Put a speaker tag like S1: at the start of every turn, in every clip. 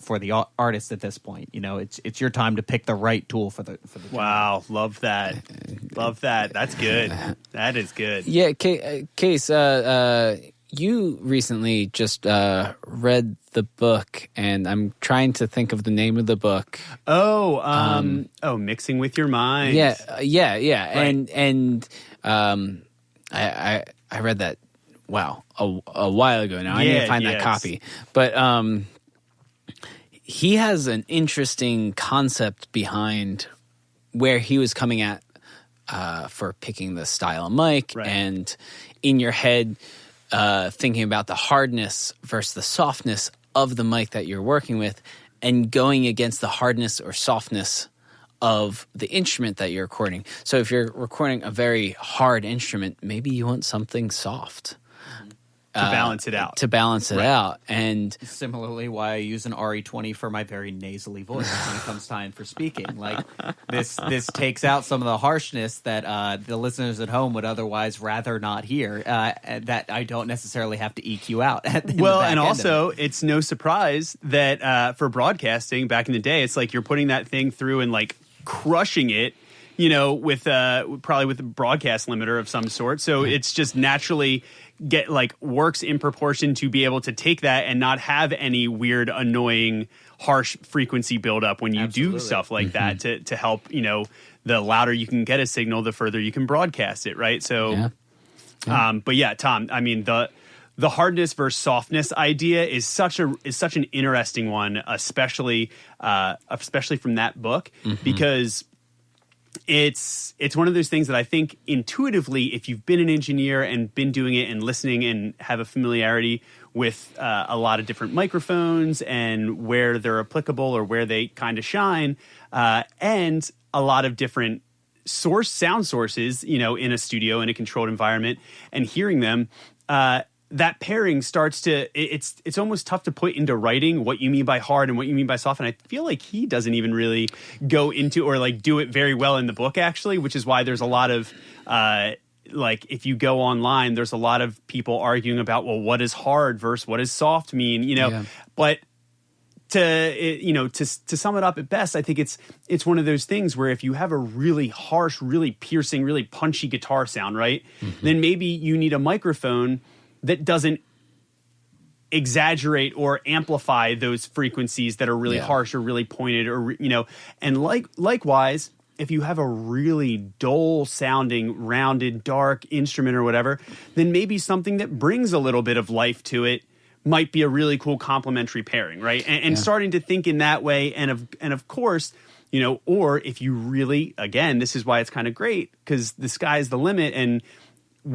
S1: the artist at this point. You know, it's your time to pick the right tool for the
S2: Wow, love that. Love that. That's good. That is good.
S3: Yeah, Case, you recently just read the book, and I'm trying to think of the name of the book.
S2: Mixing with Your Mind.
S3: Yeah.
S2: Right.
S3: And I read that, a while ago now. I need to find that copy. But he has an interesting concept behind where he was coming at for picking the style of mic, and in your head thinking about the hardness versus the softness of the mic that you're working with, and going against the hardness or softness of the instrument that you're recording. So if you're recording a very hard instrument, maybe you want something soft.
S2: To balance it out.
S3: And
S1: similarly, why I use an RE20 for my very nasally voice when it comes time for speaking. Like this takes out some of the harshness that the listeners at home would otherwise rather not hear. That I don't necessarily have to EQ out.
S2: And also, it's no surprise that for broadcasting back in the day, it's like you're putting that thing through and like crushing it, you know, with probably with a broadcast limiter of some sort. So it's just naturally works in proportion to be able to take that and not have any weird, annoying, harsh frequency buildup when you do stuff like that to help, you know, the louder you can get a signal, the further you can broadcast it, right? So, but yeah, Tom, I mean, the hardness versus softness idea is such an interesting one, especially from that book, because it's one of those things that I think intuitively, if you've been an engineer and been doing it and listening and have a familiarity with a lot of different microphones and where they're applicable or where they kind of shine, and a lot of different sound sources, you know, in a studio, in a controlled environment, and hearing them, that pairing starts to, it's almost tough to put into writing what you mean by hard and what you mean by soft. And I feel like he doesn't even really go into or like do it very well in the book, actually, which is why there's a lot of, if you go online, there's a lot of people arguing about, well, what does hard versus what does soft mean, you know, but to sum it up at best, I think it's one of those things where if you have a really harsh, really piercing, really punchy guitar sound, right, then maybe you need a microphone that doesn't exaggerate or amplify those frequencies that are really harsh or really pointed, or, you know, and likewise, if you have a really dull sounding, rounded, dark instrument or whatever, then maybe something that brings a little bit of life to it might be a really cool complementary pairing, right? And starting to think in that way, and of course, you know, or if you really, again, this is why it's kind of great, because the sky's the limit, and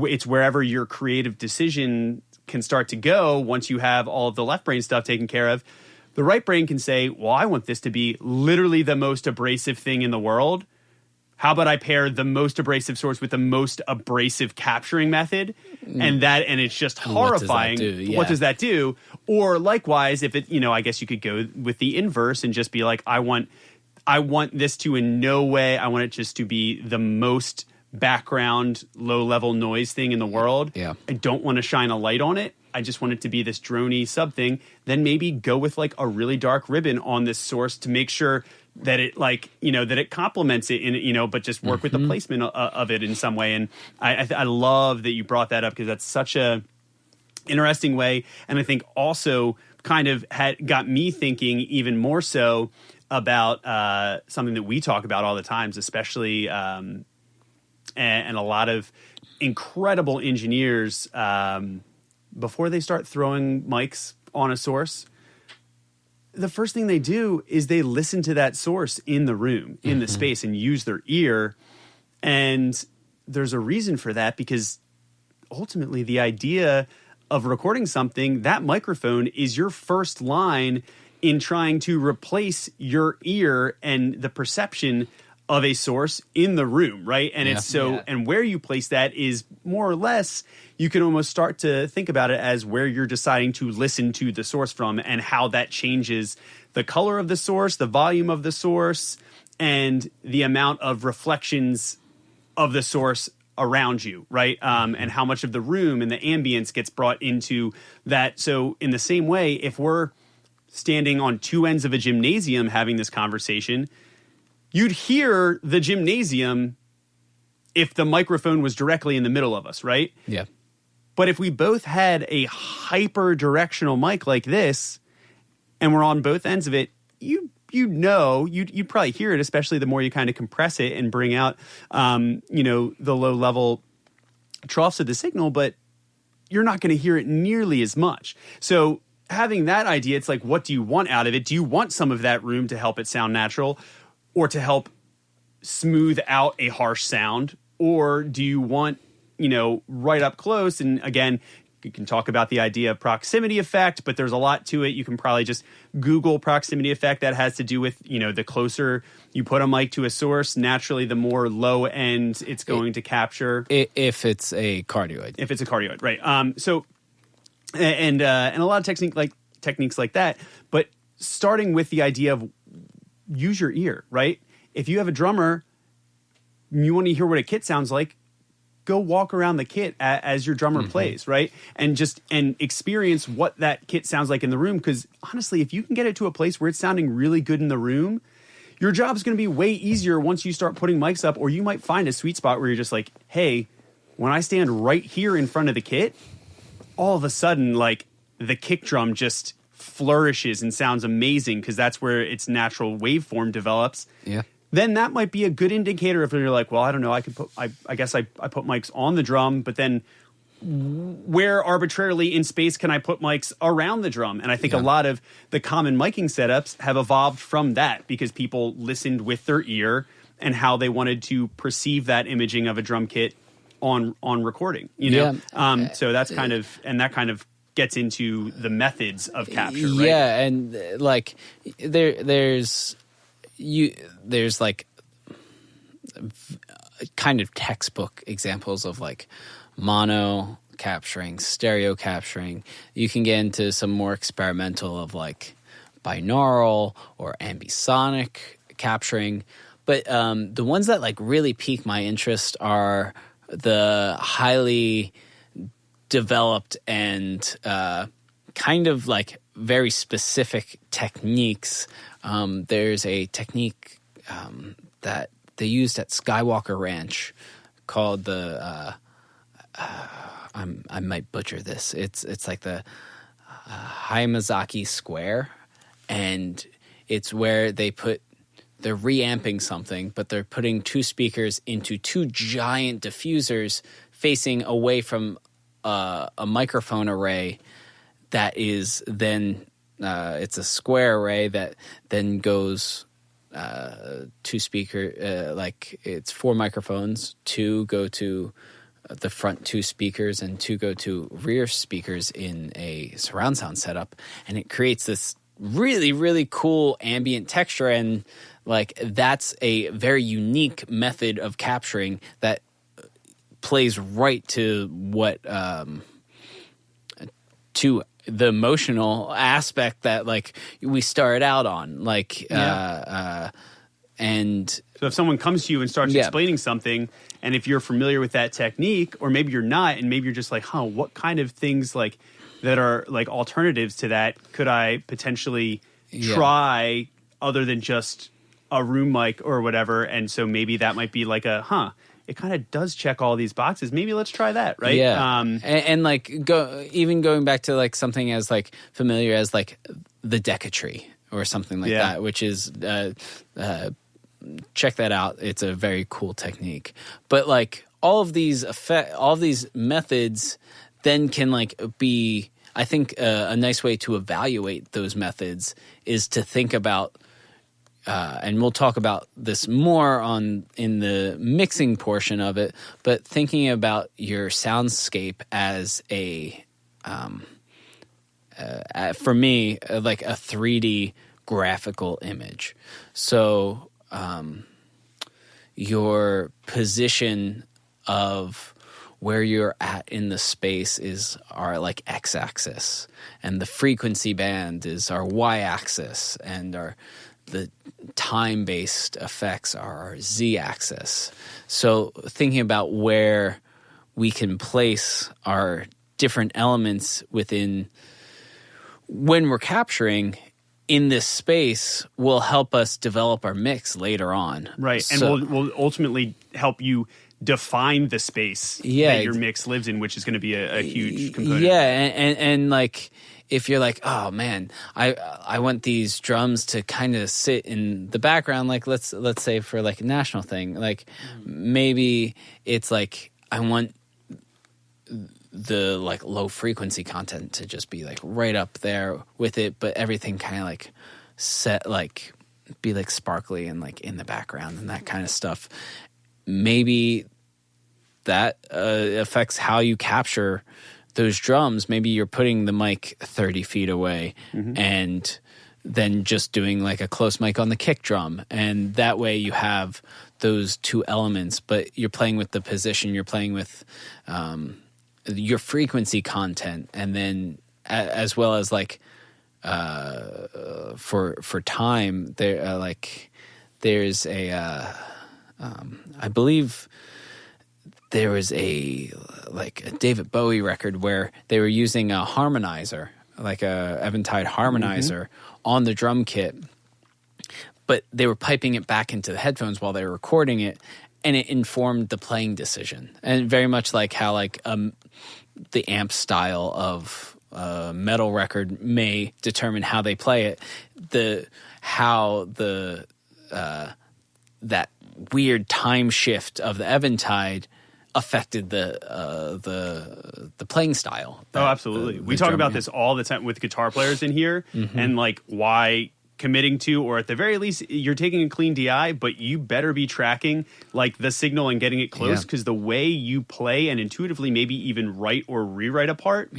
S2: it's wherever your creative decision can start to go once you have all of the left brain stuff taken care of. The right brain can say, well, I want this to be literally the most abrasive thing in the world. How about I pair the most abrasive source with the most abrasive capturing method? And it's just horrifying. What does that do? Or likewise, if it, you know, I guess you could go with the inverse and just be like, I want this to in no way, I want it just to be the most background, low-level noise thing in the world. I don't want to shine a light on it. I just want it to be this drony sub thing. Then maybe go with like a really dark ribbon on this source to make sure that it, like, you know, that it complements it in, you know, but just work with the placement of it in some way. And I love that you brought that up, because that's such a interesting way. And I think also kind of got me thinking even more so about something that we talk about all the times, especially and a lot of incredible engineers, before they start throwing mics on a source, the first thing they do is they listen to that source in the room, in the space, and use their ear. And there's a reason for that, because ultimately the idea of recording something, that microphone is your first line in trying to replace your ear and the perception of a source in the room, right? And and where you place that is more or less, you can almost start to think about it as where you're deciding to listen to the source from, and how that changes the color of the source, the volume of the source, and the amount of reflections of the source around you, right? And how much of the room and the ambience gets brought into that. So in the same way, if we're standing on two ends of a gymnasium having this conversation, you'd hear the gymnasium if the microphone was directly in the middle of us, right?
S3: Yeah.
S2: But if we both had a hyper-directional mic like this, and we're on both ends of it, you'd probably hear it, especially the more you kind of compress it and bring out, the low-level troughs of the signal, but you're not going to hear it nearly as much. So having that idea, it's like, what do you want out of it? Do you want some of that room to help it sound natural or to help smooth out a harsh sound? Or do you want, right up close? And again, you can talk about the idea of proximity effect, but there's a lot to it. You can probably just Google proximity effect. That has to do with, the closer you put a mic to a source, naturally, the more low end it's going to capture.
S3: If it's a cardioid.
S2: If it's a cardioid, right. And a lot of techniques like that. But starting with the idea of use your ear, right? If you have a drummer, you want to hear what a kit sounds like, go walk around the kit as your drummer plays, right? And experience what that kit sounds like in the room. Because honestly, if you can get it to a place where it's sounding really good in the room, your job's going to be way easier once you start putting mics up. Or you might find a sweet spot where you're just like, hey, when I stand right here in front of the kit, all of a sudden, like, the kick drum just flourishes and sounds amazing because that's where its natural waveform develops.
S3: Yeah.
S2: Then that might be a good indicator if you're like, well, I don't know, I guess I put mics on the drum, but then where arbitrarily in space can I put mics around the drum? And I think a lot of the common miking setups have evolved from that because people listened with their ear and how they wanted to perceive that imaging of a drum kit on recording, so that's kind of gets into the methods of capture, right?
S3: Yeah, and like there's like kind of textbook examples of like mono capturing, stereo capturing. You can get into some more experimental of like binaural or ambisonic capturing, but the ones that like really pique my interest are the highly developed and kind of like very specific techniques. There's a technique that they used at Skywalker Ranch called the I might butcher this. It's like the Haimazaki square, and it's where they're reamping something, but they're putting two speakers into two giant diffusers facing away from a microphone array that is then it's a square array that then goes two speaker like it's four microphones, two go to the front two speakers and two go to rear speakers in a surround sound setup, and it creates this really, really cool ambient texture. And like that's a very unique method of capturing that plays right to what to the emotional aspect that like we started out on, like and
S2: so if someone comes to you and starts explaining something, and if you're familiar with that technique, or maybe you're not, and maybe you're just like, what kind of things like that are like alternatives to that could I potentially try other than just a room mic or whatever? And so maybe that might be like it kind of does check all these boxes. Maybe let's try that, right?
S3: Yeah. And like going back to like something as like familiar as like the Decatree or something like that, which is check that out. It's a very cool technique. But like all of these methods then can like be, I think a nice way to evaluate those methods is to think about, and we'll talk about this more in the mixing portion of it, but thinking about your soundscape as for me, like a 3D graphical image. So your position of where you're at in the space is our like x-axis, and the frequency band is our y-axis, and the time-based effects are our z-axis. So thinking about where we can place our different elements within when we're capturing in this space will help us develop our mix later on.
S2: Right.
S3: So,
S2: And will ultimately help you define the space that your mix lives in, which is going to be a huge component.
S3: Yeah. And like, if you're like, oh man, I want these drums to kind of sit in the background, like let's say for like a national thing, like maybe it's like I want the like low frequency content to just be like right up there with it, but everything kind of like set, like be like sparkly and like in the background and that kind of stuff. Maybe that affects how you capture those drums. Maybe you're putting the mic 30 feet away and then just doing like a close mic on the kick drum. And that way you have those two elements, but you're playing with the position, you're playing with your frequency content, and then as well as like for time there there's a I believe there was a David Bowie record where they were using a harmonizer, like a Eventide harmonizer on the drum kit, but they were piping it back into the headphones while they were recording it, and it informed the playing decision. And very much like how like the amp style of metal record may determine how they play it, that weird time shift of the Eventide affected the playing style.
S2: Oh, absolutely. We talk about this all the time with guitar players in here, and like why committing to, or at the very least, you're taking a clean DI, but you better be tracking like the signal and getting it close, because the way you play and intuitively maybe even write or rewrite a part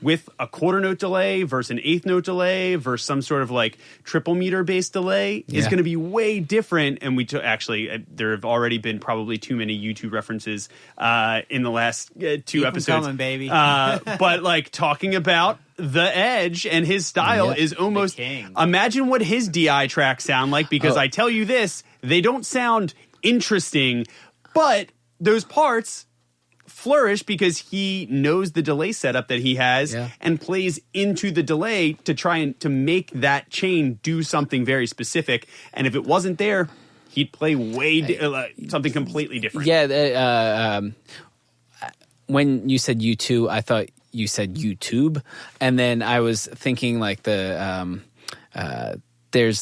S2: with a quarter note delay versus an eighth note delay versus some sort of like triple meter based delay is going to be way different. And actually, there have already been probably too many YouTube references in the last two episodes.
S1: Coming, baby.
S2: But like talking about the Edge and his style is almost, imagine what his DI tracks sound like, because I tell you this, they don't sound interesting, but those parts flourish because he knows the delay setup that he has and plays into the delay to try and to make that chain do something very specific. And if it wasn't there, he'd play something completely different.
S3: Yeah. When you said U2, I thought you said YouTube, and then I was thinking like there's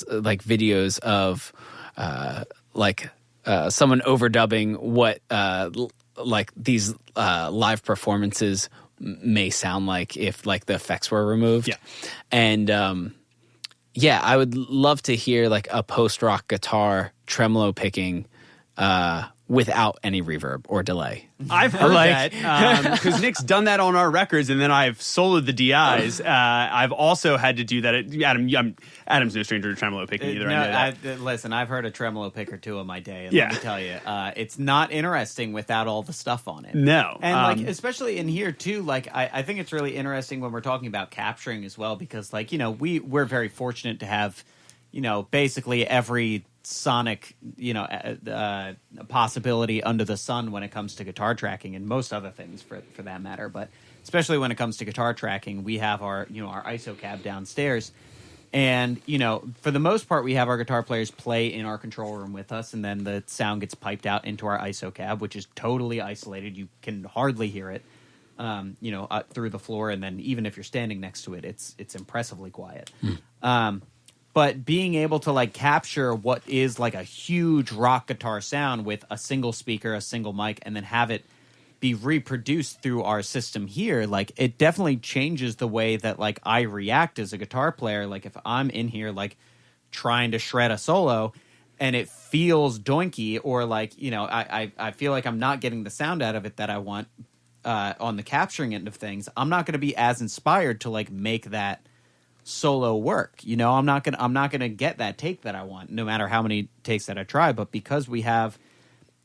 S3: like videos of someone overdubbing what like these live performances may sound like if like the effects were removed. And I would love to hear like a post-rock guitar tremolo picking without any reverb or delay.
S2: I've heard that because Nick's done that on our records, and then I've soloed the DIs. I've also had to do that. Adam's no stranger to tremolo picking either.
S1: No,
S2: I know that.
S1: Listen, I've heard a tremolo pick or two in my day, and let me tell you, it's not interesting without all the stuff on it.
S2: No,
S1: and like especially in here too. Like I think it's really interesting when we're talking about capturing as well, because like we're very fortunate to have basically every sonic possibility under the sun when it comes to guitar tracking, and most other things for that matter, but especially when it comes to guitar tracking, we have our our ISO cab downstairs, and for the most part we have our guitar players play in our control room with us, and then the sound gets piped out into our ISO cab, which is totally isolated. You can hardly hear it through the floor, and then even if you're standing next to it, it's impressively quiet. But being able to like capture what is like a huge rock guitar sound with a single speaker, a single mic, and then have it be reproduced through our system here, like it definitely changes the way that like I react as a guitar player. Like if I'm in here like trying to shred a solo and it feels doinky, or like I feel like I'm not getting the sound out of it that I want on the capturing end of things, I'm not going to be as inspired to like make that solo work. I'm not gonna get that take that I want, no matter how many takes that I try. But because we have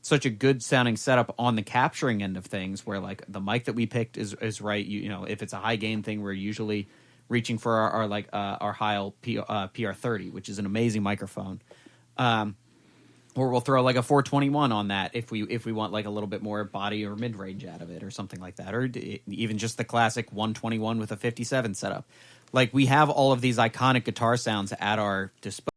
S1: such a good sounding setup on the capturing end of things, where like the mic that we picked is right. If it's a high gain thing, we're usually reaching for our Heil PR30, which is an amazing microphone. Or we'll throw like a 421 on that if we want like a little bit more body or mid range out of it or something like that, or even just the classic 121 with a 57 setup. Like we have all of these iconic guitar sounds at our disposal.